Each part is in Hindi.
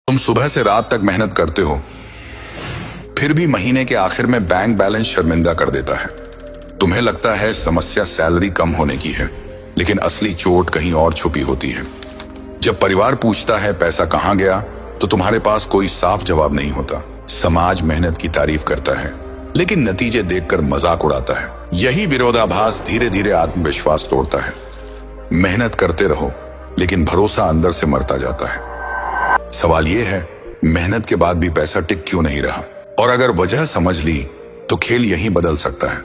तुम सुबह से रात तक मेहनत करते हो, फिर भी महीने के आखिर में बैंक बैलेंस शर्मिंदा कर देता है। तुम्हें लगता है समस्या सैलरी कम होने की है, लेकिन असली चोट कहीं और छुपी होती है। जब परिवार पूछता है पैसा कहाँ गया, तो तुम्हारे पास कोई साफ जवाब नहीं होता। समाज मेहनत की तारीफ करता है, लेकिन नतीजे देखकर मजाक उड़ाता है। यही विरोधाभास धीरे धीरे आत्मविश्वास तोड़ता है। मेहनत करते रहो, लेकिन भरोसा अंदर से मरता जाता है। सवाल यह है, मेहनत के बाद भी पैसा टिक क्यों नहीं रहा? और अगर वजह समझ ली तो खेल यहीं बदल सकता है।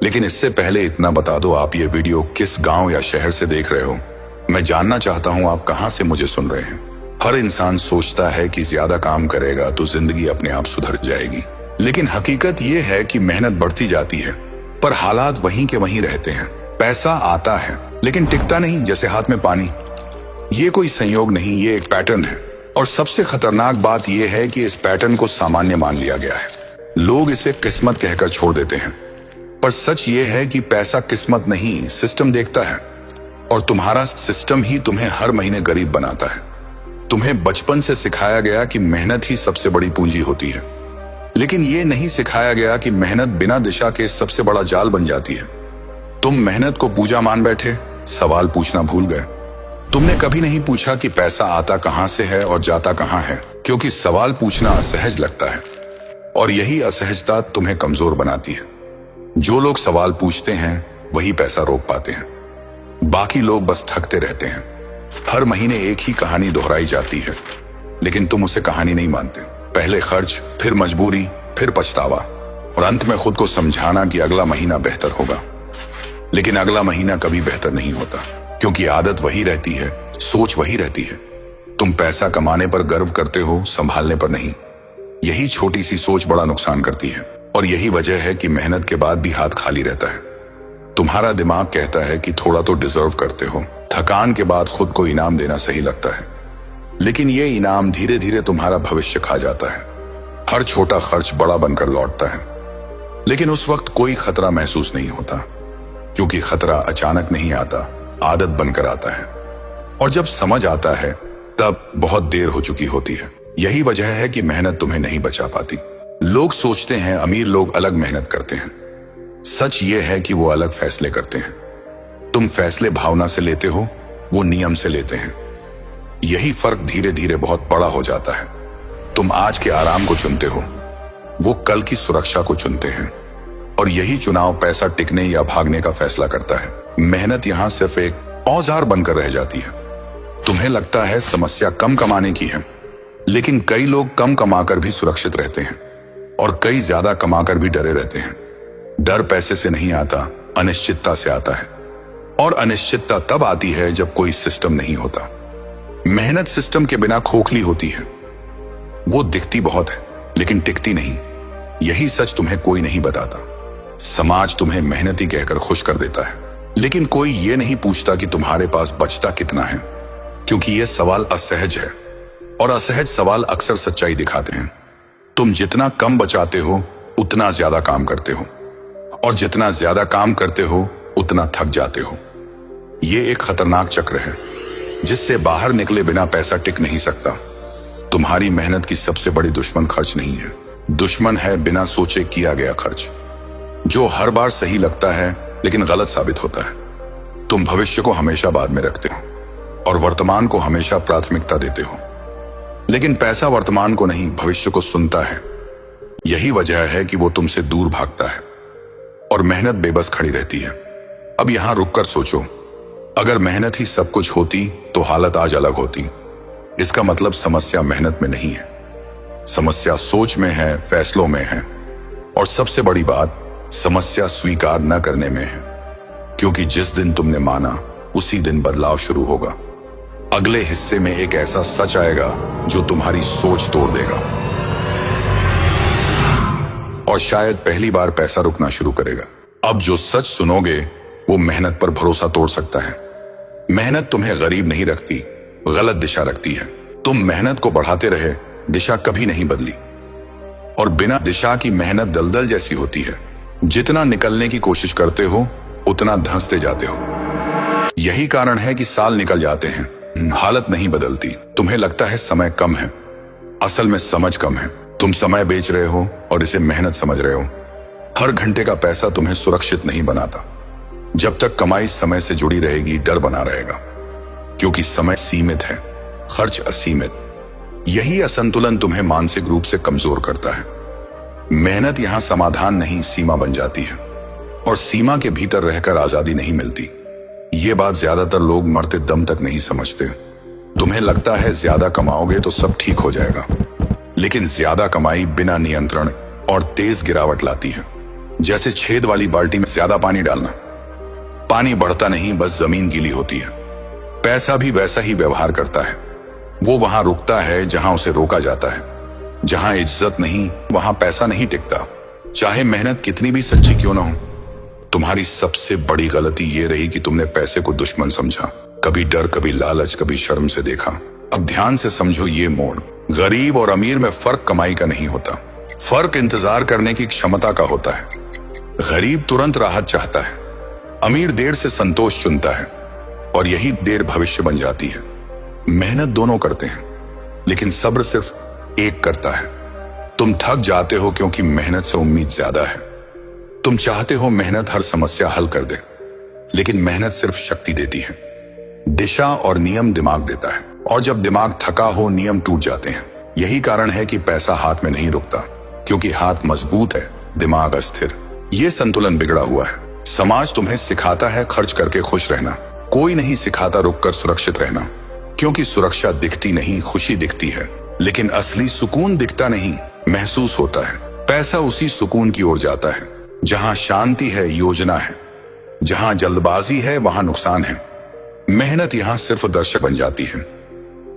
लेकिन इससे पहले इतना बता दो, आप ये वीडियो किस गांव या शहर से देख रहे हो? मैं जानना चाहता हूं आप कहां से मुझे सुन रहे हैं। हर इंसान सोचता है कि ज्यादा काम करेगा तो जिंदगी अपने आप सुधर जाएगी, लेकिन हकीकत ये है कि मेहनत बढ़ती जाती है, पर हालात वहीं के वहीं रहते हैं। पैसा आता है, लेकिन टिकता नहीं, जैसे हाथ में पानी। ये कोई संयोग नहीं, ये एक पैटर्न है। और सबसे खतरनाक बात यह है कि इस पैटर्न को सामान्य मान लिया गया है। लोग इसे किस्मत कहकर छोड़ देते हैं, पर सच ये है कि पैसा किस्मत नहीं, सिस्टम देखता है। और तुम्हारा सिस्टम ही तुम्हें हर महीने गरीब बनाता है। तुम्हें बचपन से सिखाया गया कि मेहनत ही सबसे बड़ी पूंजी होती है, लेकिन ये नहीं सिखाया गया कि मेहनत बिना दिशा के सबसे बड़ा जाल बन जाती है। तुम मेहनत को पूजा मान बैठे, सवाल पूछना भूल गए। तुमने कभी नहीं पूछा कि पैसा आता कहां से है और जाता कहां है, क्योंकि सवाल पूछना असहज लगता है, और यही असहजता तुम्हें कमजोर बनाती है। जो लोग सवाल पूछते हैं वही पैसा रोक पाते हैं, बाकी लोग बस थकते रहते हैं। हर महीने एक ही कहानी दोहराई जाती है, लेकिन तुम उसे कहानी नहीं मानते। पहले खर्च, फिर मजबूरी, फिर पछतावा, और अंत में खुद को समझाना कि अगला महीना बेहतर होगा। लेकिन अगला महीना कभी बेहतर नहीं होता, क्योंकि आदत वही रहती है, सोच वही रहती है। तुम पैसा कमाने पर गर्व करते हो, संभालने पर नहीं। यही छोटी सी सोच बड़ा नुकसान करती है, और यही वजह है कि मेहनत के बाद भी हाथ खाली रहता है। तुम्हारा दिमाग कहता है कि थोड़ा तो डिजर्व करते हो, थकान के बाद खुद को इनाम देना सही लगता है। लेकिन ये इनाम धीरे धीरे तुम्हारा भविष्य खा जाता है। हर छोटा खर्च बड़ा बनकर लौटता है, लेकिन उस वक्त कोई खतरा महसूस नहीं होता, क्योंकि खतरा अचानक नहीं आता, आदत बनकर आता है। और जब समझ आता है तब बहुत देर हो चुकी होती है। यही वजह है कि मेहनत तुम्हें नहीं बचा पाती। लोग सोचते हैं अमीर लोग अलग मेहनत करते हैं। सच ये है कि वो अलग फैसले करते हैं। तुम फैसले भावना से लेते हो, वो नियम से लेते हैं। यही फर्क धीरे धीरे बहुत बड़ा हो जाता है। तुम आज के आराम को चुनते हो, वो कल की सुरक्षा को चुनते हैं। और यही चुनाव पैसा टिकने या भागने का फैसला करता है। मेहनत यहां सिर्फ एक औजार बनकर रह जाती है। तुम्हें लगता है समस्या कम कमाने की है, लेकिन कई लोग कम कमाकर भी सुरक्षित रहते हैं, और कई ज्यादा कमाकर भी डरे रहते हैं। डर पैसे से नहीं आता, अनिश्चितता से आता है। और अनिश्चितता तब आती है जब कोई सिस्टम नहीं होता। मेहनत सिस्टम के बिना खोखली होती है। वो दिखती बहुत है, लेकिन टिकती नहीं। यही सच तुम्हें कोई नहीं बताता। समाज तुम्हें मेहनती कहकर खुश कर देता है, लेकिन कोई ये नहीं पूछता कि तुम्हारे पास बचता कितना है, क्योंकि यह सवाल असहज है, और असहज सवाल अक्सर सच्चाई दिखाते हैं। तुम जितना कम बचाते हो उतना ज्यादा काम करते हो, और जितना ज्यादा काम करते हो उतना थक जाते हो। यह एक खतरनाक चक्र है, जिससे बाहर निकले बिना पैसा टिक नहीं सकता। तुम्हारी मेहनत की सबसे बड़ी दुश्मन खर्च नहीं है, दुश्मन है बिना सोचे किया गया खर्च, जो हर बार सही लगता है लेकिन गलत साबित होता है। तुम भविष्य को हमेशा बाद में रखते हो, और वर्तमान को हमेशा प्राथमिकता देते हो, लेकिन पैसा वर्तमान को नहीं, भविष्य को सुनता है। यही वजह है कि वो तुमसे दूर भागता है, और मेहनत बेबस खड़ी रहती है। अब यहां रुककर सोचो, अगर मेहनत ही सब कुछ होती तो हालत आज अलग होती। इसका मतलब समस्या मेहनत में नहीं है, समस्या सोच में है, फैसलों में है, और सबसे बड़ी बात, समस्या स्वीकार न करने में है। क्योंकि जिस दिन तुमने माना, उसी दिन बदलाव शुरू होगा। अगले हिस्से में एक ऐसा सच आएगा जो तुम्हारी सोच तोड़ देगा, और शायद पहली बार पैसा रुकना शुरू करेगा। अब जो सच सुनोगे वो मेहनत पर भरोसा तोड़ सकता है। मेहनत तुम्हें गरीब नहीं रखती, गलत दिशा रखती है। तुम मेहनत को बढ़ाते रहे, दिशा कभी नहीं बदली, और बिना दिशा की मेहनत दलदल जैसी होती है। जितना निकलने की कोशिश करते हो उतना धंसते जाते हो। यही कारण है कि साल निकल जाते हैं, हालत नहीं बदलती। तुम्हें लगता है समय कम है, असल में समझ कम है। तुम समय बेच रहे हो और इसे मेहनत समझ रहे हो। हर घंटे का पैसा तुम्हें सुरक्षित नहीं बनाता। जब तक कमाई समय से जुड़ी रहेगी, डर बना रहेगा, क्योंकि समय सीमित है, खर्च असीमित। यही असंतुलन तुम्हें मानसिक रूप से कमजोर करता है। मेहनत यहां समाधान नहीं, सीमा बन जाती है, और सीमा के भीतर रहकर आजादी नहीं मिलती। ये बात ज्यादातर लोग मरते दम तक नहीं समझते। तुम्हें लगता है ज्यादा कमाओगे तो सब ठीक हो जाएगा, लेकिन ज्यादा कमाई बिना नियंत्रण और तेज गिरावट लाती है। जैसे छेद वाली बाल्टी में ज्यादा पानी डालना, पानी बढ़ता नहीं, बस जमीन गीली होती है। पैसा भी वैसा ही व्यवहार करता है। वो वहां रुकता है जहां उसे रोका जाता है। जहां इज्जत नहीं, वहां पैसा नहीं टिकता, चाहे मेहनत कितनी भी सच्ची क्यों ना हो। तुम्हारी सबसे बड़ी गलती ये रही कि तुमने पैसे को दुश्मन समझा। कभी डर, कभी लालच, कभी शर्म से देखा। अब ध्यान से समझो ये मोड़। गरीब और अमीर में फर्क कमाई का नहीं होता, फर्क इंतजार करने की क्षमता का होता है। गरीब तुरंत राहत चाहता है, अमीर देर से संतोष चुनता है, और यही देर भविष्य बन जाती है। मेहनत दोनों करते हैं, लेकिन सब्र सिर्फ एक करता है। तुम थक जाते हो क्योंकि मेहनत से उम्मीद ज्यादा है। तुम चाहते हो मेहनत हर समस्या हल कर दे, लेकिन मेहनत सिर्फ शक्ति देती है, दिशा और नियम दिमाग देता है। और जब दिमाग थका हो, नियम टूट जाते हैं। यही कारण है कि पैसा हाथ में नहीं रुकता, क्योंकि हाथ मजबूत है, दिमाग अस्थिर। ये संतुलन बिगड़ा हुआ है। समाज तुम्हें सिखाता है खर्च करके खुश रहना, कोई नहीं सिखाता रुककर सुरक्षित रहना, क्योंकि सुरक्षा दिखती नहीं, खुशी दिखती है, लेकिन असली सुकून दिखता नहीं, महसूस होता है। पैसा उसी सुकून की ओर जाता है जहां शांति है, योजना है। जहां जल्दबाजी है, वहां नुकसान है। मेहनत यहां सिर्फ दर्शक बन जाती है।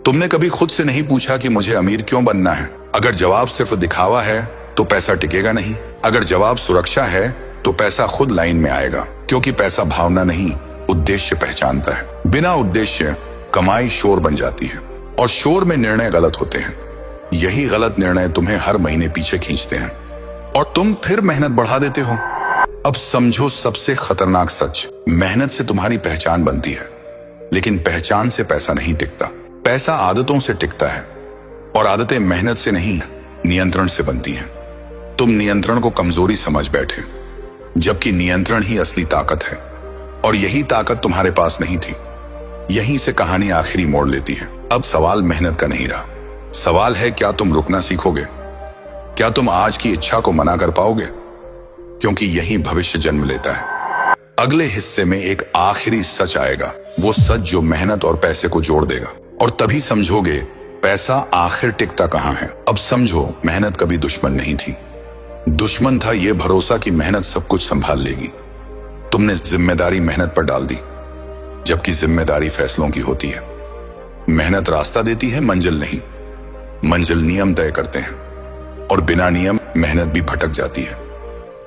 तुमने कभी खुद से नहीं पूछा कि मुझे अमीर क्यों बनना है? अगर जवाब सिर्फ दिखावा है तो पैसा टिकेगा नहीं। अगर जवाब सुरक्षा है तो पैसा खुद लाइन में आएगा, क्योंकि पैसा भावना नहीं, उद्देश्य पहचानता है। बिना उद्देश्य कमाई शोर बन जाती है, और शोर में निर्णय गलत होते हैं। यही गलत निर्णय तुम्हें हर महीने पीछे खींचते हैं, और तुम फिर मेहनत बढ़ा देते हो। अब समझो सबसे खतरनाक सच, मेहनत से तुम्हारी पहचान बनती है, लेकिन पहचान से पैसा नहीं टिकता। पैसा आदतों से टिकता है, और आदतें मेहनत से नहीं, नियंत्रण से बनती हैं। तुम नियंत्रण को कमजोरी समझ बैठे, जबकि नियंत्रण ही असली ताकत है, और यही ताकत तुम्हारे पास नहीं थी। यहीं से कहानी आखिरी मोड़ लेती है। अब सवाल मेहनत का नहीं रहा, सवाल है क्या तुम रुकना सीखोगे? क्या तुम आज की इच्छा को मना कर पाओगे? क्योंकि यही भविष्य जन्म लेता है। अगले हिस्से में एक आखिरी सच आएगा, वो सच जो मेहनत और पैसे को जोड़ देगा, और तभी समझोगे पैसा आखिर टिकता कहां है। अब समझो, मेहनत कभी दुश्मन नहीं थी। दुश्मन था ये भरोसा कि मेहनत सब कुछ संभाल लेगी। तुमने जिम्मेदारी मेहनत पर डाल दी, जबकि जिम्मेदारी फैसलों की होती है। मेहनत रास्ता देती है, मंजिल नहीं। मंजिल नियम तय करते हैं, और बिना नियम मेहनत भी भटक जाती है।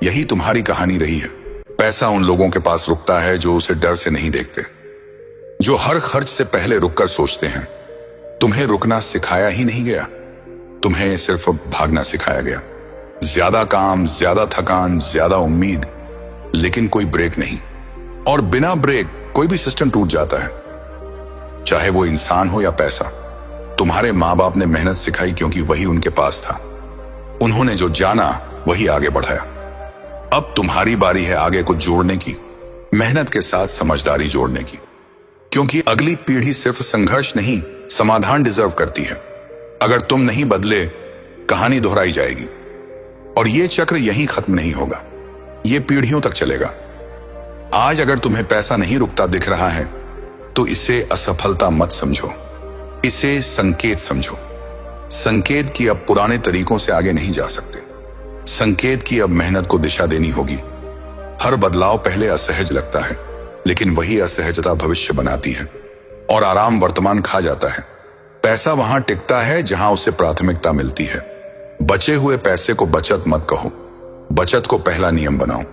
यही तुम्हारी कहानी रही है। पैसा उन लोगों के पास रुकता है जो उसे डर से नहीं देखते, जो हर खर्च से पहले रुककर सोचते हैं। तुम्हें रुकना सिखाया ही नहीं गया, तुम्हें सिर्फ भागना सिखाया गया। ज्यादा काम, ज्यादा थकान, ज्यादा उम्मीद, लेकिन कोई ब्रेक नहीं। और बिना ब्रेक कोई भी सिस्टम टूट जाता है, चाहे वो इंसान हो या पैसा। तुम्हारे माँ बाप ने मेहनत सिखाई क्योंकि वही उनके पास था। उन्होंने जो जाना वही आगे बढ़ाया। अब तुम्हारी बारी है आगे को जोड़ने की, मेहनत के साथ समझदारी जोड़ने की, क्योंकि अगली पीढ़ी सिर्फ संघर्ष नहीं, समाधान डिजर्व करती है। अगर तुम नहीं बदले, कहानी दोहराई जाएगी, और ये चक्र यहीं खत्म नहीं होगा, ये पीढ़ियों तक चलेगा। आज अगर तुम्हें पैसा नहीं रुकता दिख रहा है, तो इसे असफलता मत समझो, इसे संकेत समझो। संकेत कि अब पुराने तरीकों से आगे नहीं जा सकते। संकेत कि अब मेहनत को दिशा देनी होगी। हर बदलाव पहले असहज लगता है, लेकिन वही असहजता भविष्य बनाती है, और आराम वर्तमान खा जाता है। पैसा वहां टिकता है जहां उसे प्राथमिकता मिलती है। बचे हुए पैसे को बचत मत कहो, बचत को पहला नियम बनाओ।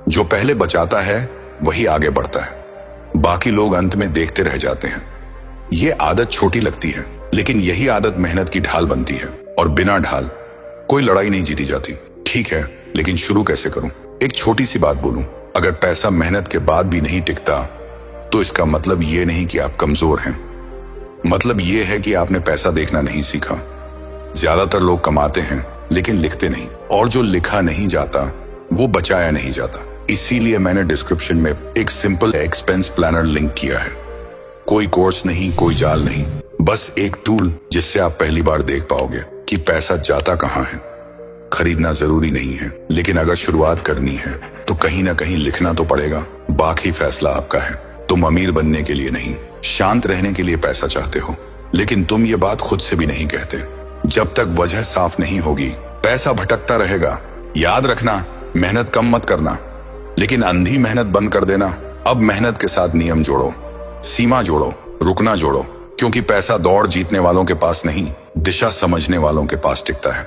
जो पहले बचाता है वही आगे बढ़ता है, बाकी लोग अंत में देखते रह जाते हैं। ये आदत छोटी लगती है, लेकिन यही आदत मेहनत की ढाल बनती है, और बिना ढाल कोई लड़ाई नहीं जीती जाती। ठीक है, लेकिन शुरू कैसे करूं? एक छोटी सी बात बोलूं, अगर पैसा मेहनत के बाद भी नहीं टिकता, तो इसका मतलब ये नहीं कि आप कमजोर हैं। मतलब ये है कि आपने पैसा देखना नहीं सीखा। ज्यादातर लोग कमाते हैं लेकिन लिखते नहीं, और जो लिखा नहीं जाता वो बचाया नहीं जाता। इसीलिए मैंने डिस्क्रिप्शन में एक सिंपल एक्सपेंस प्लानर लिंक किया है। कोई कोर्स नहीं, कोई जाल नहीं, बस एक टूल जिससे आप पहली बार देख पाओगे कि पैसा जाता कहाँ है। खरीदना जरूरी नहीं है, लेकिन अगर शुरुआत करनी है तो कहीं ना कहीं लिखना तो पड़ेगा। बाकी फैसला आपका है। तुम अमीर बनने के लिए नहीं, शांत रहने के लिए पैसा चाहते हो, लेकिन तुम ये बात खुद से भी नहीं कहते। जब तक वजह साफ नहीं होगी पैसा भटकता रहेगा। याद रखना, मेहनत कम मत करना, लेकिन अंधी मेहनत बंद कर देना। अब मेहनत के साथ नियम जोड़ो, सीमा जोड़ो, रुकना जोड़ो, क्योंकि पैसा दौड़ जीतने वालों के पास नहीं, दिशा समझने वालों के पास टिकता है।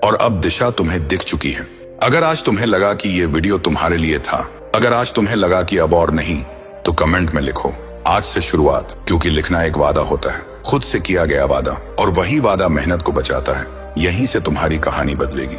और अब दिशा तुम्हें दिख चुकी है। अगर आज तुम्हें लगा कि ये वीडियो तुम्हारे लिए था, अगर आज तुम्हें लगा कि अब और नहीं, तो कमेंट में लिखो आज से शुरुआत, क्योंकि लिखना एक वादा होता है, खुद से किया गया वादा, और वही वादा मेहनत को बचाता है। यहीं से तुम्हारी कहानी बदलेगी।